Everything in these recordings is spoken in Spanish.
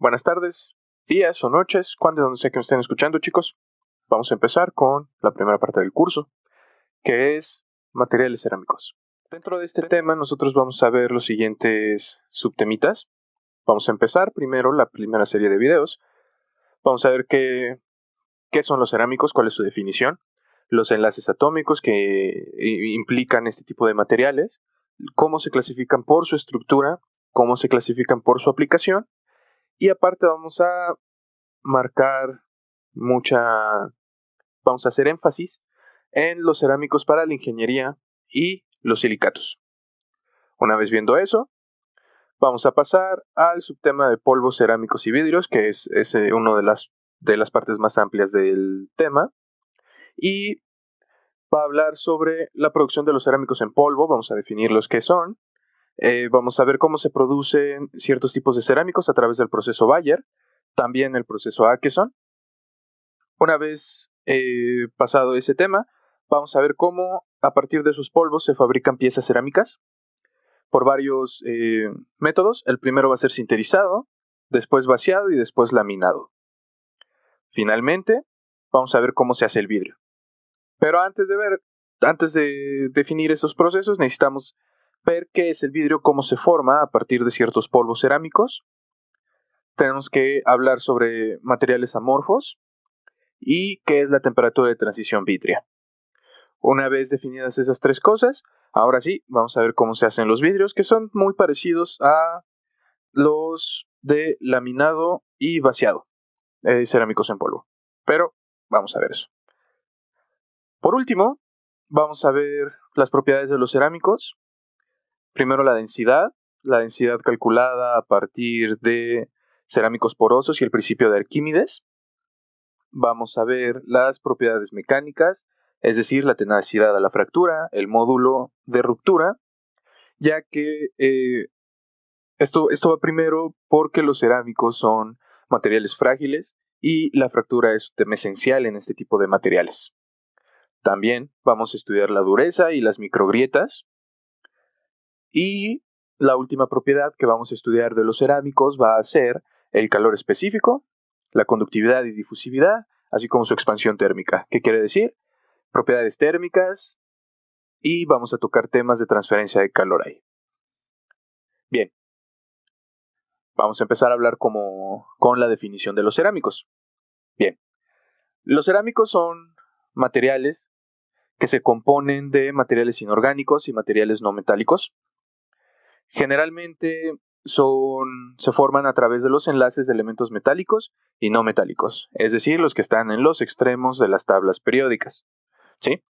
Buenas tardes, días o noches, cuando donde sea que me estén escuchando, chicos. Vamos a empezar con la primera parte del curso, que es materiales cerámicos. Dentro de este tema nosotros vamos a ver los siguientes subtemitas. Vamos a empezar primero la primera serie de videos. Vamos a ver qué son los cerámicos, cuál es su definición, los enlaces atómicos que implican este tipo de materiales, cómo se clasifican por su estructura, cómo se clasifican por su aplicación, y aparte vamos a marcar vamos a hacer énfasis en los cerámicos para la ingeniería y los silicatos. Una vez viendo eso, vamos a pasar al subtema de polvos cerámicos y vidrios, que es una de las partes más amplias del tema, y va a hablar sobre la producción de los cerámicos en polvo. Vamos a definir los que son. Vamos a ver cómo se producen ciertos tipos de cerámicos a través del proceso Bayer, también el proceso Akeson. Una vez pasado ese tema, vamos a ver cómo a partir de sus polvos se fabrican piezas cerámicas por varios métodos. El primero va a ser sinterizado, después vaciado y después laminado. Finalmente, vamos a ver cómo se hace el vidrio. Pero antes de definir esos procesos, necesitamos ver qué es el vidrio, cómo se forma a partir de ciertos polvos cerámicos. Tenemos que hablar sobre materiales amorfos y qué es la temperatura de transición vítrea. Una vez definidas esas tres cosas, ahora sí, vamos a ver cómo se hacen los vidrios, que son muy parecidos a los de laminado y vaciado, cerámicos en polvo. Pero vamos a ver eso. Por último, vamos a ver las propiedades de los cerámicos. Primero la densidad calculada a partir de cerámicos porosos y el principio de Arquímedes. Vamos a ver las propiedades mecánicas, es decir, la tenacidad a la fractura, el módulo de ruptura, ya que esto va primero porque los cerámicos son materiales frágiles y la fractura es un tema esencial en este tipo de materiales. También vamos a estudiar la dureza y las microgrietas. Y la última propiedad que vamos a estudiar de los cerámicos va a ser el calor específico, la conductividad y difusividad, así como su expansión térmica. ¿Qué quiere decir? Propiedades térmicas, y vamos a tocar temas de transferencia de calor ahí. Bien, vamos a empezar a hablar con la definición de los cerámicos. Bien, los cerámicos son materiales que se componen de materiales inorgánicos y materiales no metálicos. Generalmente se forman a través de los enlaces de elementos metálicos y no metálicos, es decir, los que están en los extremos de las tablas periódicas. ¿Sí?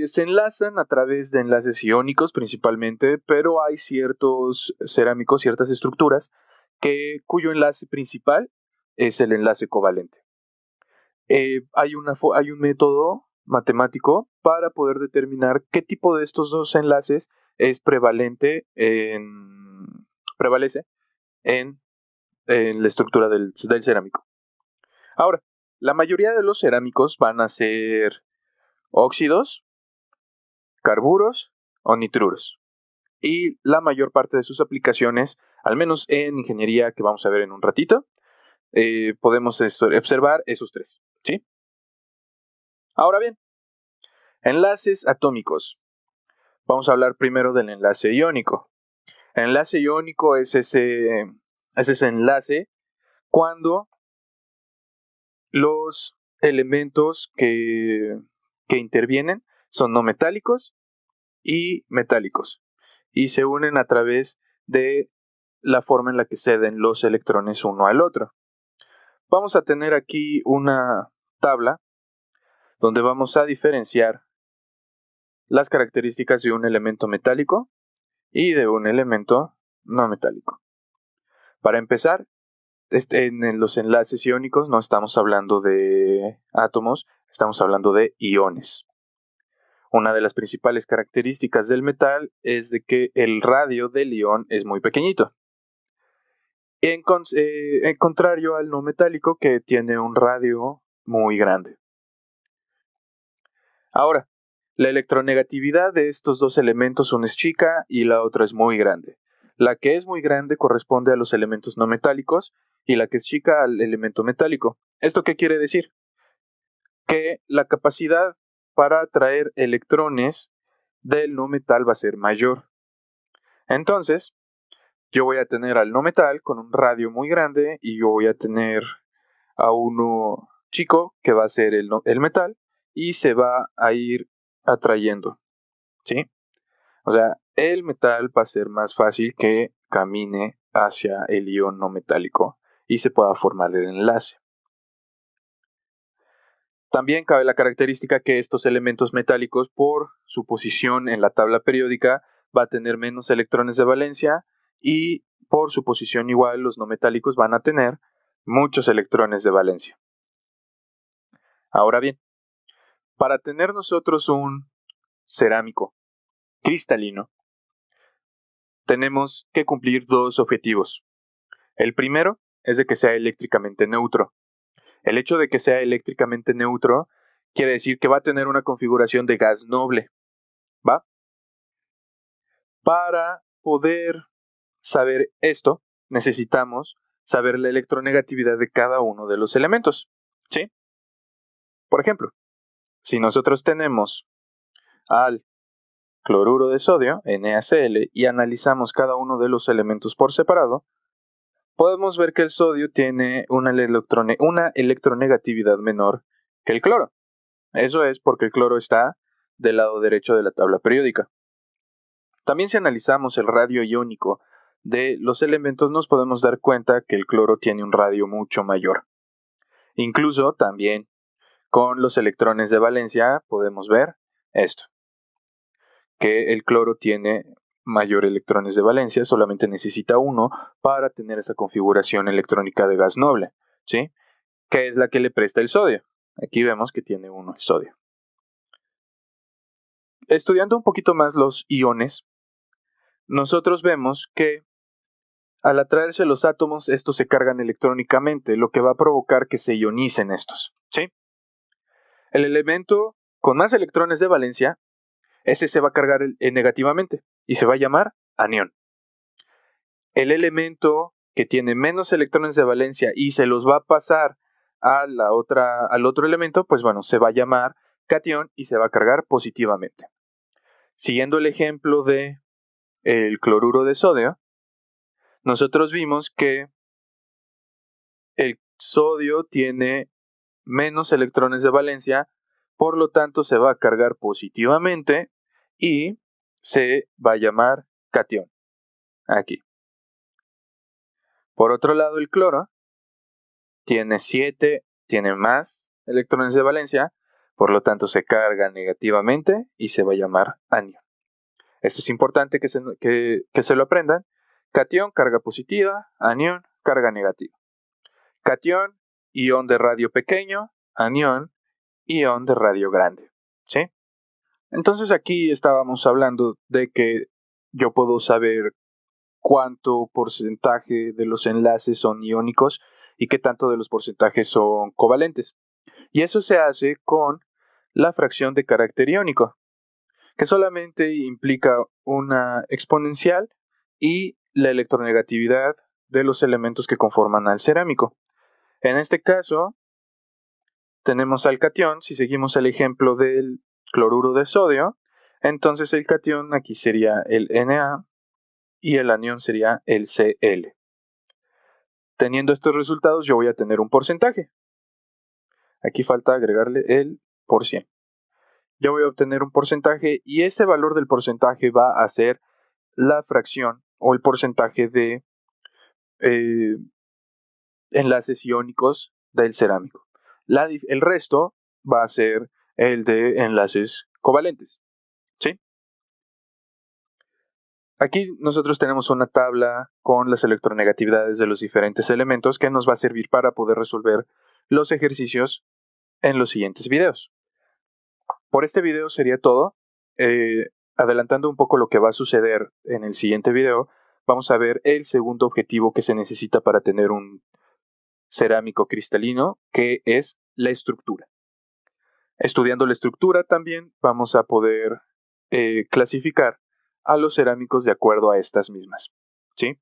Se enlazan a través de enlaces iónicos principalmente, pero hay ciertos cerámicos, ciertas estructuras, cuyo enlace principal es el enlace covalente. Hay un método matemático para poder determinar qué tipo de estos dos enlaces prevalece en la estructura del cerámico. Ahora, la mayoría de los cerámicos van a ser óxidos, carburos o nitruros. Y la mayor parte de sus aplicaciones, al menos en ingeniería que vamos a ver en un ratito, podemos observar esos tres. ¿Sí? Ahora bien, enlaces atómicos. Vamos a hablar primero del enlace iónico. El enlace iónico es ese enlace cuando los elementos que intervienen son no metálicos y metálicos y se unen a través de la forma en la que ceden los electrones uno al otro. Vamos a tener aquí una tabla donde vamos a diferenciar las características de un elemento metálico y de un elemento no metálico. Para empezar, en los enlaces iónicos no estamos hablando de átomos, estamos hablando de iones. Una de las principales características del metal es de que el radio del ion es muy pequeñito. En contrario al no metálico, que tiene un radio muy grande. Ahora, la electronegatividad de estos dos elementos, una es chica y la otra es muy grande. La que es muy grande corresponde a los elementos no metálicos y la que es chica al elemento metálico. ¿Esto qué quiere decir? Que la capacidad para atraer electrones del no metal va a ser mayor. Entonces, yo voy a tener al no metal con un radio muy grande y yo voy a tener a uno chico que va a ser el metal y se va a ir atrayendo, ¿sí? O sea, el metal va a ser más fácil que camine hacia el ion no metálico y se pueda formar el enlace. También cabe la característica que estos elementos metálicos, por su posición en la tabla periódica, va a tener menos electrones de valencia y por su posición igual los no metálicos van a tener muchos electrones de valencia. Ahora bien, para tener nosotros un cerámico cristalino, tenemos que cumplir dos objetivos. El primero es de que sea eléctricamente neutro. El hecho de que sea eléctricamente neutro quiere decir que va a tener una configuración de gas noble, ¿va? Para poder saber esto, necesitamos saber la electronegatividad de cada uno de los elementos, ¿sí? Por ejemplo, si nosotros tenemos al cloruro de sodio, NaCl, y analizamos cada uno de los elementos por separado, podemos ver que el sodio tiene una electronegatividad menor que el cloro. Eso es porque el cloro está del lado derecho de la tabla periódica. También si analizamos el radio iónico de los elementos nos podemos dar cuenta que el cloro tiene un radio mucho mayor. Incluso también con los electrones de valencia podemos ver esto, que el cloro tiene mayor electrones de valencia, solamente necesita uno para tener esa configuración electrónica de gas noble, ¿sí? Que es la que le presta el sodio. Aquí vemos que tiene uno el sodio. Estudiando un poquito más los iones, nosotros vemos que al atraerse los átomos, estos se cargan electrónicamente, lo que va a provocar que se ionicen estos, ¿sí? El elemento con más electrones de valencia, ese se va a cargar negativamente y se va a llamar anión. El elemento que tiene menos electrones de valencia y se los va a pasar al otro elemento, pues bueno, se va a llamar catión y se va a cargar positivamente. Siguiendo el ejemplo de el cloruro de sodio, nosotros vimos que el sodio tiene menos electrones de valencia, por lo tanto se va a cargar positivamente y se va a llamar catión. Aquí. Por otro lado, el cloro tiene más electrones de valencia, por lo tanto se carga negativamente y se va a llamar anión. Esto es importante que se lo aprendan. Catión, carga positiva, anión, carga negativa. Catión, ion de radio pequeño, anión, ion de radio grande, ¿sí? Entonces aquí estábamos hablando de que yo puedo saber cuánto porcentaje de los enlaces son iónicos y qué tanto de los porcentajes son covalentes. Y eso se hace con la fracción de carácter iónico, que solamente implica una exponencial y la electronegatividad de los elementos que conforman al cerámico. En este caso, tenemos al catión, si seguimos el ejemplo del cloruro de sodio, entonces el catión aquí sería el Na y el anión sería el Cl. Teniendo estos resultados yo voy a tener un porcentaje. Aquí falta agregarle el por cien. Yo voy a obtener un porcentaje y ese valor del porcentaje va a ser la fracción o el porcentaje de enlaces iónicos del cerámico. El resto va a ser el de enlaces covalentes, ¿sí? Aquí nosotros tenemos una tabla con las electronegatividades de los diferentes elementos que nos va a servir para poder resolver los ejercicios en los siguientes videos. Por este video sería todo. Adelantando un poco lo que va a suceder en el siguiente video, vamos a ver el segundo objetivo que se necesita para tener un cerámico cristalino, que es la estructura. Estudiando la estructura también vamos a poder clasificar a los cerámicos de acuerdo a estas mismas, ¿sí?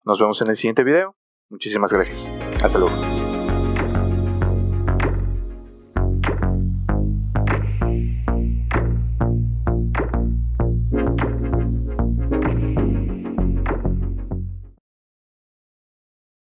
Nos vemos en el siguiente video. Muchísimas gracias. Hasta luego.